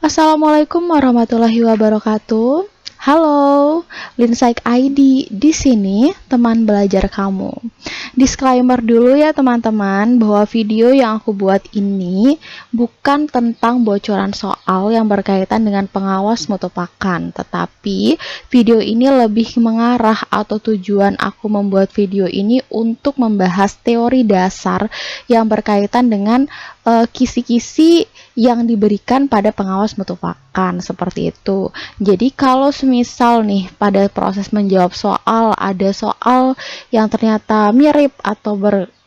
Assalamualaikum warahmatullahi wabarakatuh. Halo, Linsaik ID di sini, teman belajar kamu. Disclaimer dulu ya teman-teman, bahwa video yang aku buat ini bukan tentang bocoran soal yang berkaitan dengan pengawas mutu pakan, tetapi video ini lebih mengarah atau tujuan aku membuat video ini untuk membahas teori dasar yang berkaitan dengan kisi-kisi yang diberikan pada pengawas mutu pakan, seperti itu. Jadi kalau semisal nih pada proses menjawab soal ada soal yang ternyata mirip atau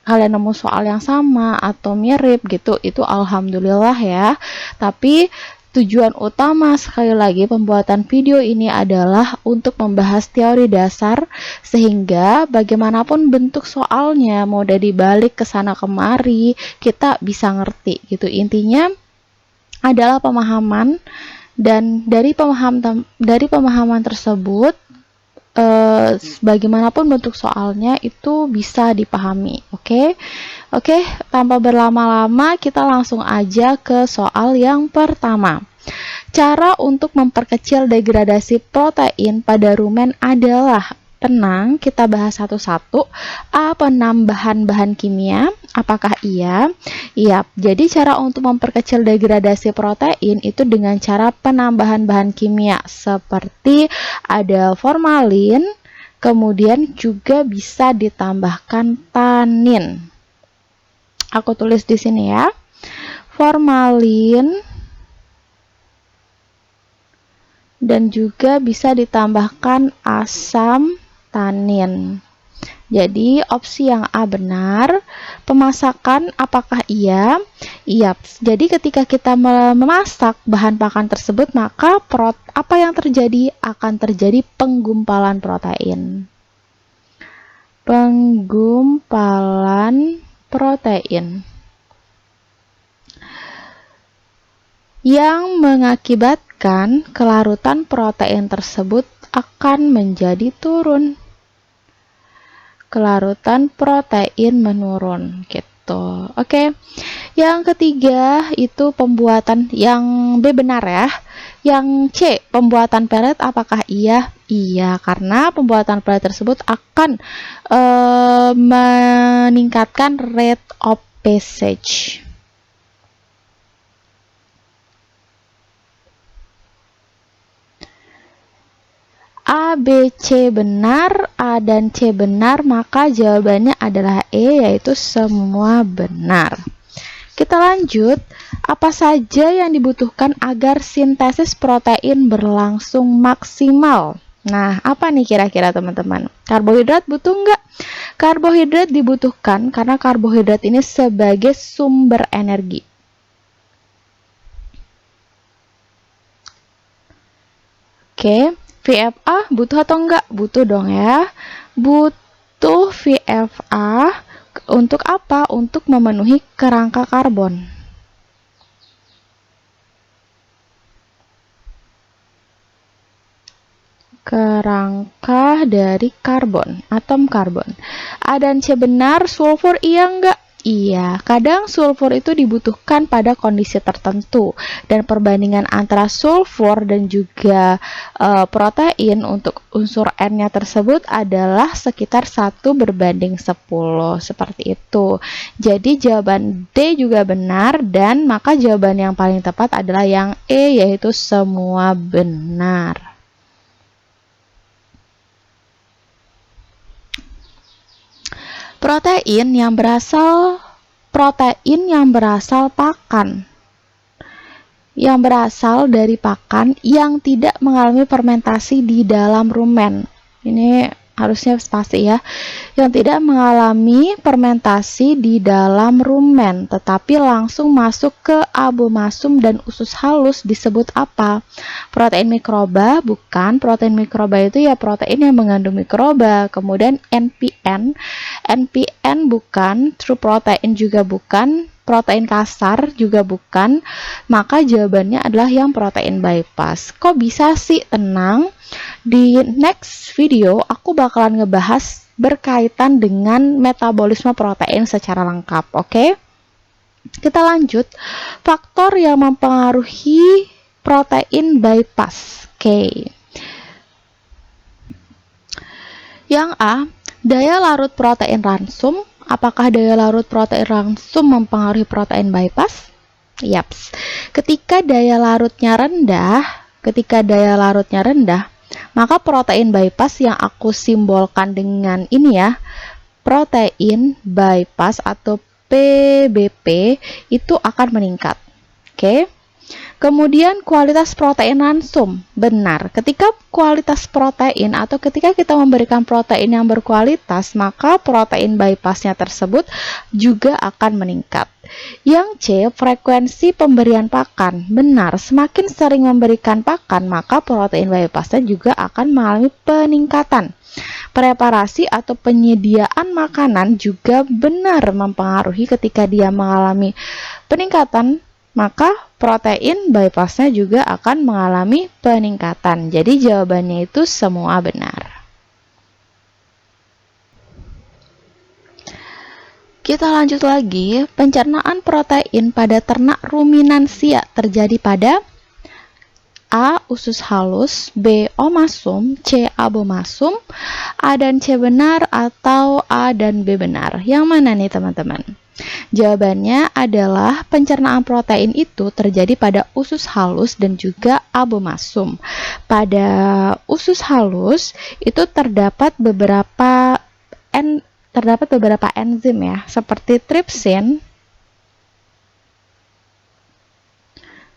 kalian nemu soal yang sama atau mirip gitu, itu alhamdulillah ya. Tapi tujuan utama sekali lagi pembuatan video ini adalah untuk membahas teori dasar, sehingga bagaimanapun bentuk soalnya mau dari balik ke sana kemari kita bisa ngerti gitu. Intinya adalah pemahaman, dan dari pemahaman tersebut bagaimanapun bentuk soalnya itu bisa dipahami. Oke, tanpa berlama-lama kita langsung aja ke soal yang pertama. Cara untuk memperkecil degradasi protein pada rumen adalah, tenang, kita bahas satu-satu. A. Penambahan bahan kimia. Apakah iya? Iya. Jadi cara untuk memperkecil degradasi protein itu dengan cara penambahan bahan kimia seperti ada formalin, kemudian juga bisa ditambahkan tanin. Aku tulis di sini ya. Formalin dan juga bisa ditambahkan asam tanin. Jadi opsi yang A benar. Pemasakan apakah iya? Iya. Jadi ketika kita memasak bahan pakan tersebut, maka apa yang terjadi? Akan terjadi penggumpalan protein. Penggumpalan protein yang mengakibatkan kelarutan protein tersebut akan menjadi turun. Kelarutan protein menurun gitu. Oke. Yang ketiga itu pembuatan, yang B benar ya. Yang C, pembuatan pelet apakah iya? Iya, karena pembuatan pelet tersebut akan meningkatkan rate of passage. A, B, C benar, A dan C benar, maka jawabannya adalah E, yaitu semua benar. Kita lanjut, apa saja yang dibutuhkan agar sintesis protein berlangsung maksimal? Nah, apa nih kira-kira teman-teman? Karbohidrat butuh nggak? Karbohidrat dibutuhkan karena karbohidrat ini sebagai sumber energi. Oke. VFA butuh atau enggak? Butuh dong ya. Butuh VFA untuk apa? Untuk memenuhi kerangka karbon. Kerangka dari karbon, atom karbon. A dan C benar, sulfur iya enggak? Iya, kadang sulfur itu dibutuhkan pada kondisi tertentu, dan perbandingan antara sulfur dan juga protein untuk unsur N-nya tersebut adalah sekitar 1:10, seperti itu. Jadi jawaban D juga benar, dan maka jawaban yang paling tepat adalah yang E, yaitu semua benar. Protein yang berasal pakan, yang berasal dari pakan yang tidak mengalami fermentasi di dalam rumen. Ini harusnya spasi ya. Yang tidak mengalami fermentasi di dalam rumen, tetapi langsung masuk ke abomasum dan usus halus disebut apa? Protein mikroba? Bukan. Protein mikroba itu ya protein yang mengandung mikroba. Kemudian NPN bukan, true protein juga bukan, protein kasar juga bukan, maka jawabannya adalah yang protein bypass. Kok bisa sih? Tenang, di next video aku bakalan ngebahas berkaitan dengan metabolisme protein secara lengkap. Oke? Kita lanjut. Faktor yang mempengaruhi protein bypass. Oke. Yang A, daya larut protein ransum. Apakah daya larut protein ransum mempengaruhi protein bypass? Yaps. Ketika daya larutnya rendah, maka protein bypass yang aku simbolkan dengan ini ya, protein bypass atau PBP itu akan meningkat. Oke. Kemudian kualitas protein ransum, benar. Ketika kualitas protein atau ketika kita memberikan protein yang berkualitas, maka protein bypassnya tersebut juga akan meningkat. Yang C, frekuensi pemberian pakan, benar. Semakin sering memberikan pakan, maka protein bypassnya juga akan mengalami peningkatan. Preparasi atau penyediaan makanan juga benar mempengaruhi ketika dia mengalami peningkatan, maka protein bypassnya juga akan mengalami peningkatan. Jadi jawabannya itu semua benar. Kita lanjut lagi. Pencernaan protein pada ternak ruminansia terjadi pada A. Usus halus, B. Omasum, C. Abomasum, A dan C benar atau A dan B benar. Yang mana nih teman-teman? Jawabannya adalah pencernaan protein itu terjadi pada usus halus dan juga abomasum. Pada usus halus itu terdapat beberapa enzim ya, seperti tripsin,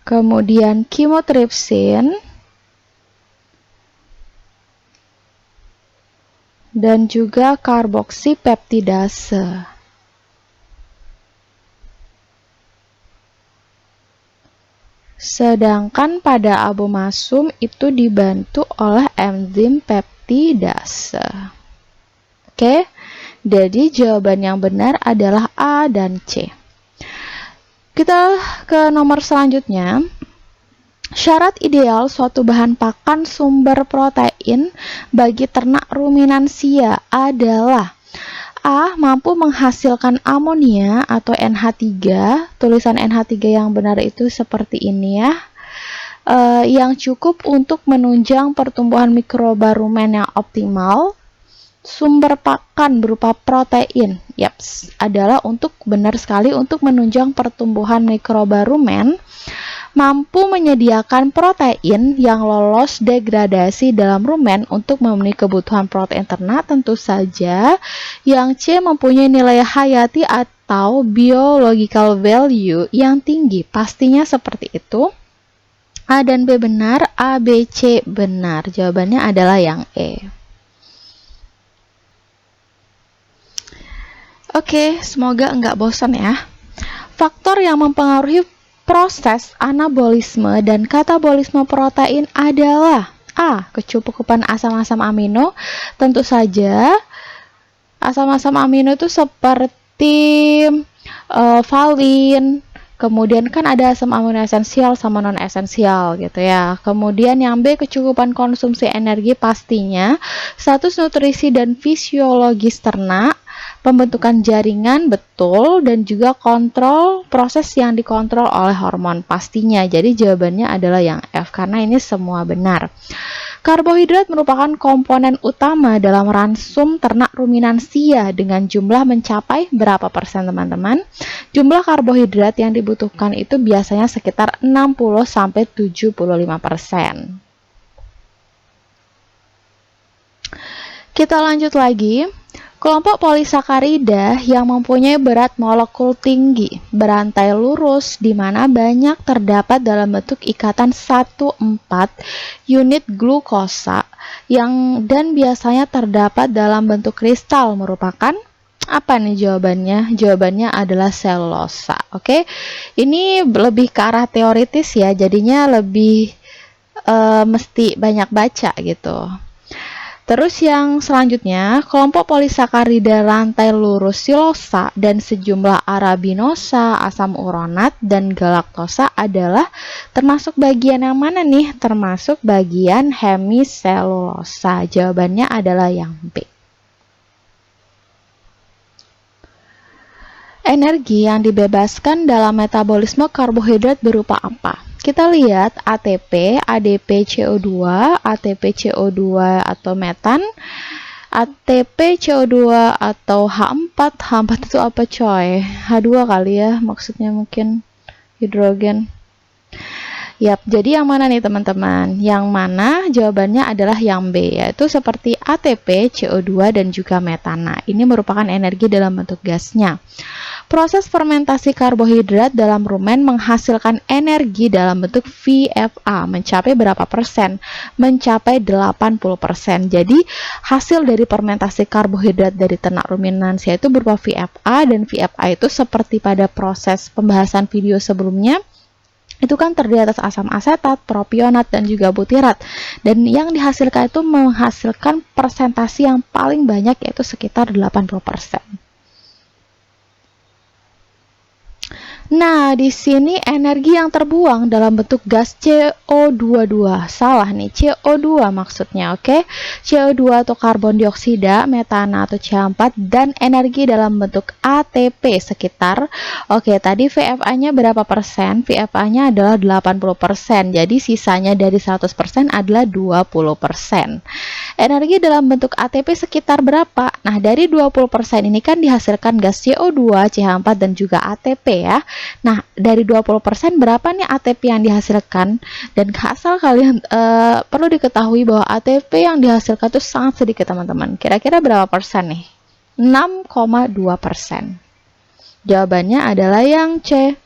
kemudian chymotrypsin, dan juga karboksipeptidase. Sedangkan pada abomasum itu dibantu oleh enzim peptidase. Oke, jadi jawaban yang benar adalah A dan C. Kita ke nomor selanjutnya. Syarat ideal suatu bahan pakan sumber protein bagi ternak ruminansia adalah A. Mampu menghasilkan amonia atau NH3. Tulisan NH3 yang benar itu seperti ini ya. Yang cukup untuk menunjang pertumbuhan mikroba rumen yang optimal. Sumber pakan berupa protein, yaps, adalah benar sekali untuk menunjang pertumbuhan mikroba rumen. Mampu menyediakan protein yang lolos degradasi dalam rumen untuk memenuhi kebutuhan protein ternak, tentu saja. Yang C, mempunyai nilai hayati atau biological value yang tinggi, pastinya seperti itu. A dan B benar, A, B, C benar. Jawabannya adalah yang E. Oke, semoga enggak bosan ya. Faktor yang mempengaruhi proses anabolisme dan katabolisme protein adalah A. Kecukupan asam-asam amino. Tentu saja asam-asam amino itu seperti valin. Kemudian kan ada asam amino esensial sama non esensial gitu ya. Kemudian yang B, kecukupan konsumsi energi, pastinya status nutrisi dan fisiologis ternak, pembentukan jaringan, betul, dan juga kontrol proses yang dikontrol oleh hormon, pastinya. Jadi jawabannya adalah yang F karena ini semua benar. Karbohidrat merupakan komponen utama dalam ransum ternak ruminansia dengan jumlah mencapai berapa persen teman-teman? Jumlah karbohidrat yang dibutuhkan itu biasanya sekitar 60-75%. Kita lanjut lagi. Kelompok polisakarida yang mempunyai berat molekul tinggi, berantai lurus, di mana banyak terdapat dalam bentuk ikatan 1,4 unit glukosa dan biasanya terdapat dalam bentuk kristal, merupakan apa nih jawabannya? Jawabannya adalah selulosa. Oke, ini lebih ke arah teoritis ya, jadinya lebih mesti banyak baca gitu. Terus yang selanjutnya, kelompok polisakarida rantai lurus silosa dan sejumlah arabinosa, asam uronat, dan galaktosa adalah termasuk bagian yang mana nih? Termasuk bagian hemiselulosa. Jawabannya adalah yang B. Energi yang dibebaskan dalam metabolisme karbohidrat berupa apa? kita lihat ATP, ADP CO2, ATP CO2 atau metan, ATP CO2 atau H4. H4 itu apa coy? H2 kali ya, maksudnya mungkin hidrogen. Yap, jadi yang mana nih teman-teman? Yang mana? Jawabannya adalah yang B, yaitu seperti ATP, CO2, dan juga metana. Ini merupakan energi dalam bentuk gasnya. Proses fermentasi karbohidrat dalam rumen menghasilkan energi dalam bentuk VFA. Mencapai berapa persen? Mencapai 80%. Jadi, hasil dari fermentasi karbohidrat dari ternak ruminansia itu berupa VFA, dan VFA itu seperti pada proses pembahasan video sebelumnya, itu kan terdiri atas asam asetat, propionat, dan juga butirat. Dan yang dihasilkan itu menghasilkan persentase yang paling banyak, yaitu sekitar 80%. Nah, di sini energi yang terbuang dalam bentuk gas CO22. Salah nih, CO2 maksudnya, oke? CO2 atau karbon dioksida, metana atau CH4, dan energi dalam bentuk ATP sekitar, oke, tadi VFA-nya berapa persen? VFA-nya adalah 80%. Jadi sisanya dari 100% adalah 20%. Energi dalam bentuk ATP sekitar berapa? Nah, dari 20% ini kan dihasilkan gas CO2, CH4, dan juga ATP ya. Nah, dari 20% berapa nih ATP yang dihasilkan? Dan asal kalian perlu diketahui bahwa ATP yang dihasilkan itu sangat sedikit teman-teman. Kira-kira berapa persen nih? 6,2%. Jawabannya adalah yang C.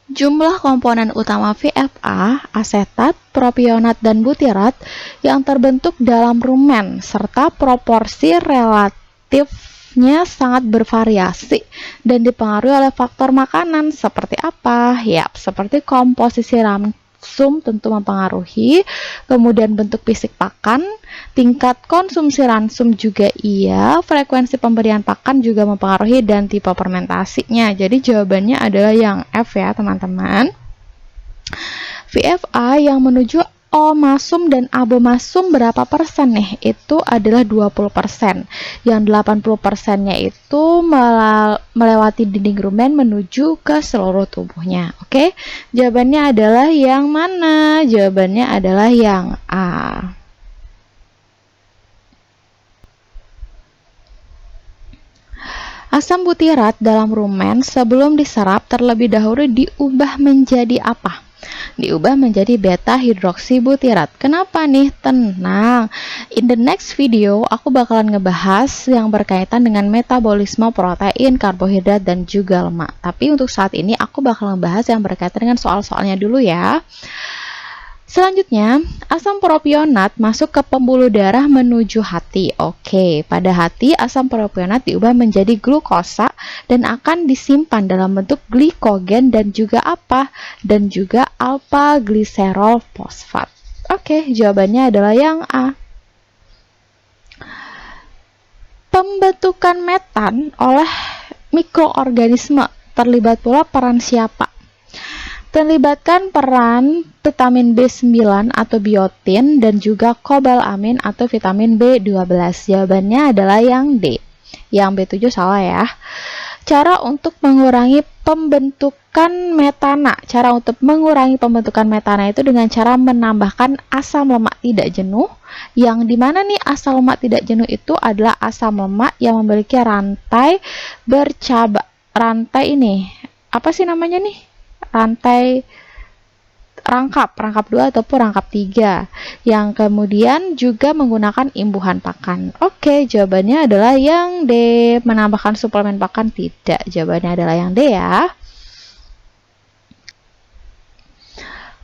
Jumlah komponen utama VFA, asetat, propionat, dan butirat yang terbentuk dalam rumen, serta proporsi relatifnya sangat bervariasi dan dipengaruhi oleh faktor makanan. Seperti apa? Ya, seperti komposisi ransum tentu mempengaruhi, kemudian bentuk fisik pakan, tingkat konsumsi ransum juga iya, frekuensi pemberian pakan juga mempengaruhi, dan tipe fermentasinya. Jadi jawabannya adalah yang F ya teman-teman. VFA yang menuju omasum dan abomasum berapa persen nih? Itu adalah 20%. Yang 80%-nya itu melewati dinding rumen menuju ke seluruh tubuhnya. Oke? Jawabannya adalah yang mana? Jawabannya adalah yang A. Asam butirat dalam rumen sebelum diserap terlebih dahulu diubah menjadi apa? Diubah menjadi beta hidroksibutirat. Kenapa nih? Tenang. In the next video, aku bakalan ngebahas yang berkaitan dengan metabolisme protein, karbohidrat, dan juga lemak. Tapi untuk saat ini, aku bakal ngebahas yang berkaitan dengan soal-soalnya dulu ya. Selanjutnya, asam propionat masuk ke pembuluh darah menuju hati. Oke, pada hati asam propionat diubah menjadi glukosa dan akan disimpan dalam bentuk glikogen dan juga apa? Dan juga alpha gliserol fosfat. Oke, jawabannya adalah yang A. Pembentukan metan oleh mikroorganisme terlibat pula peran siapa? Terlibatkan peran vitamin B9 atau biotin dan juga kobalamin atau vitamin B12. Jawabannya adalah yang D. Yang B7 salah ya. Cara untuk mengurangi pembentukan metana. Cara untuk mengurangi pembentukan metana itu dengan cara menambahkan asam lemak tidak jenuh. Yang dimana nih asam lemak tidak jenuh itu adalah asam lemak yang memiliki rantai bercabang. Rantai ini, apa sih namanya nih? Rantai rangkap 2 ataupun rangkap 3 yang kemudian juga menggunakan imbuhan pakan. Oke, jawabannya adalah yang D. Menambahkan suplemen pakan tidak. Jawabannya adalah yang D ya.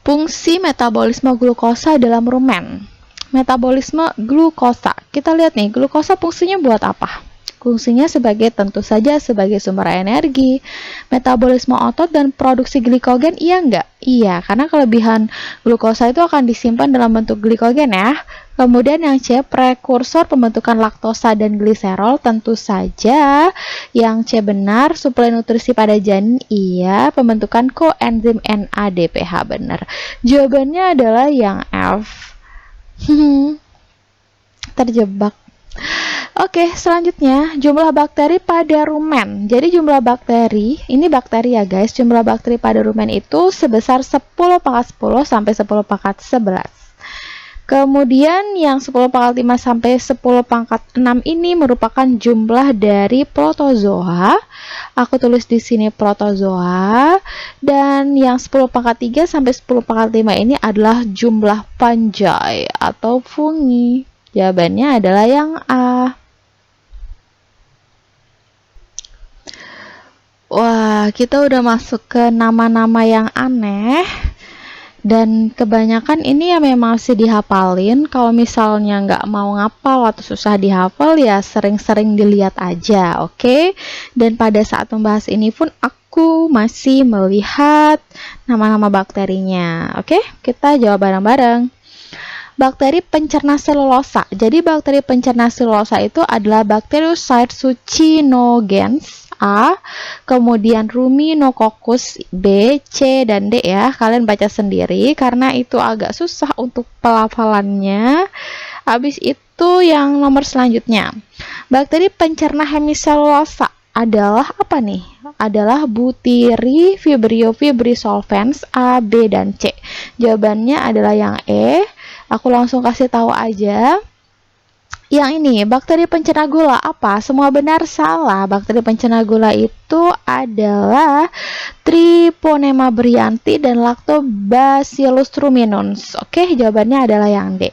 Fungsi metabolisme glukosa dalam rumen. Metabolisme glukosa. Kita lihat nih, glukosa fungsinya buat apa? Fungsinya tentu saja sebagai sumber energi, metabolisme otot, dan produksi glikogen, iya enggak? Iya, karena kelebihan glukosa itu akan disimpan dalam bentuk glikogen ya. Kemudian yang C, prekursor pembentukan laktosa dan gliserol, tentu saja yang C benar. Suplai nutrisi pada janin, iya. Pembentukan koenzim NADPH, benar. Jawabannya adalah yang F. Terjebak. Oke, selanjutnya jumlah bakteri pada rumen. Jadi jumlah bakteri, ini bakteri ya guys, jumlah bakteri pada rumen itu sebesar 10 pangkat 10 sampai 10 pangkat 11. Kemudian yang 10 pangkat 5 sampai 10 pangkat 6 ini merupakan jumlah dari protozoa. Aku tulis di sini protozoa. Dan yang 10 pangkat 3 sampai 10 pangkat 5 ini adalah jumlah fungi atau fungi. Jawabannya adalah yang A. Wah, kita udah masuk ke nama-nama yang aneh. Dan kebanyakan ini ya memang masih dihafalin. Kalau misalnya nggak mau ngapal atau susah dihafal ya sering-sering dilihat aja, oke? Dan pada saat membahas ini pun aku masih melihat nama-nama bakterinya, oke? Kita jawab bareng-bareng. Bakteri pencerna selulosa. Jadi bakteri pencerna selulosa itu adalah Bacterocyte succinogens A, kemudian Ruminococcus B, C, dan D ya. Kalian baca sendiri karena itu agak susah untuk pelafalannya. Habis itu yang nomor selanjutnya. Bakteri pencerna hemiselulosa adalah apa nih? Adalah Butyri Vibrio Fibrisolvens A, B, dan C. Jawabannya adalah yang E. Aku langsung kasih tahu aja. Yang ini, bakteri pencerna gula apa? Semua benar salah. Bakteri pencerna gula itu adalah Treponema brianti dan Lactobacillus ruminans. Oke, jawabannya adalah yang D.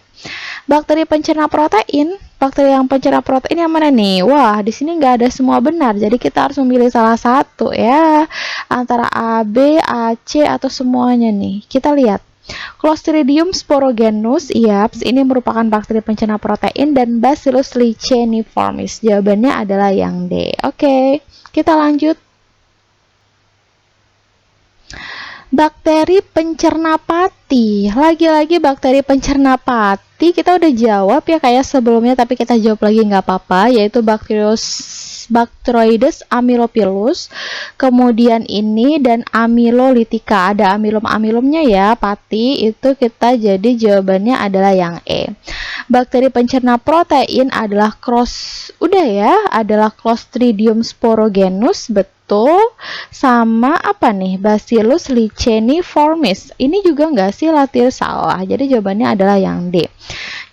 Bakteri pencerna protein. Bakteri yang pencerna protein yang mana nih? Wah, di sini nggak ada semua benar. Jadi kita harus memilih salah satu ya. Antara A, B, A, C atau semuanya nih. Kita lihat. Clostridium sporogenus, yaps, ini merupakan bakteri pencerna protein, dan Bacillus licheniformis. Jawabannya adalah yang D. Oke, kita lanjut. Bakteri pencerna pati. Lagi-lagi bakteri pencerna pati. Kita udah jawab ya kayak sebelumnya, tapi kita jawab lagi nggak apa-apa, yaitu Bacteroides amylophilus. Kemudian ini dan amylolitica, ada amilum-amilumnya ya, pati itu kita jadi jawabannya adalah yang E. Bakteri pencerna protein adalah adalah Clostridium sporogenus, betul. Sama apa nih? Bacillus licheniformis. Ini juga nggak sih latir salah. Jadi jawabannya adalah yang D.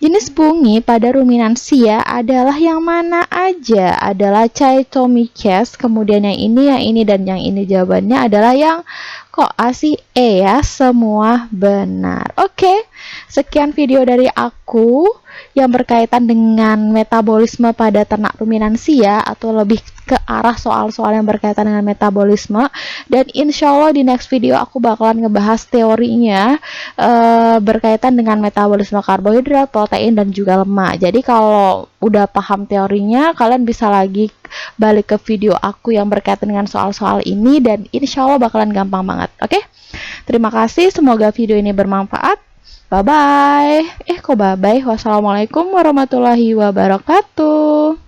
Jenis fungi pada ruminansia adalah yang mana aja? Adalah Chaetomices, kemudian yang ini, dan yang ini. Jawabannya adalah yang kok A sih? E ya, semua benar. Oke, sekian video dari aku yang berkaitan dengan metabolisme pada ternak ruminansia atau lebih ke arah soal-soal yang berkaitan dengan metabolisme. Dan insya Allah di next video aku bakalan ngebahas teorinya berkaitan dengan metabolisme karbohidrat, protein, dan juga lemak. Jadi kalau udah paham teorinya, kalian bisa lagi balik ke video aku yang berkaitan dengan soal-soal ini, dan insya Allah bakalan gampang banget. Oke? Terima kasih, semoga video ini bermanfaat. Bye-bye. Kok bye-bye? Wassalamualaikum warahmatullahi wabarakatuh.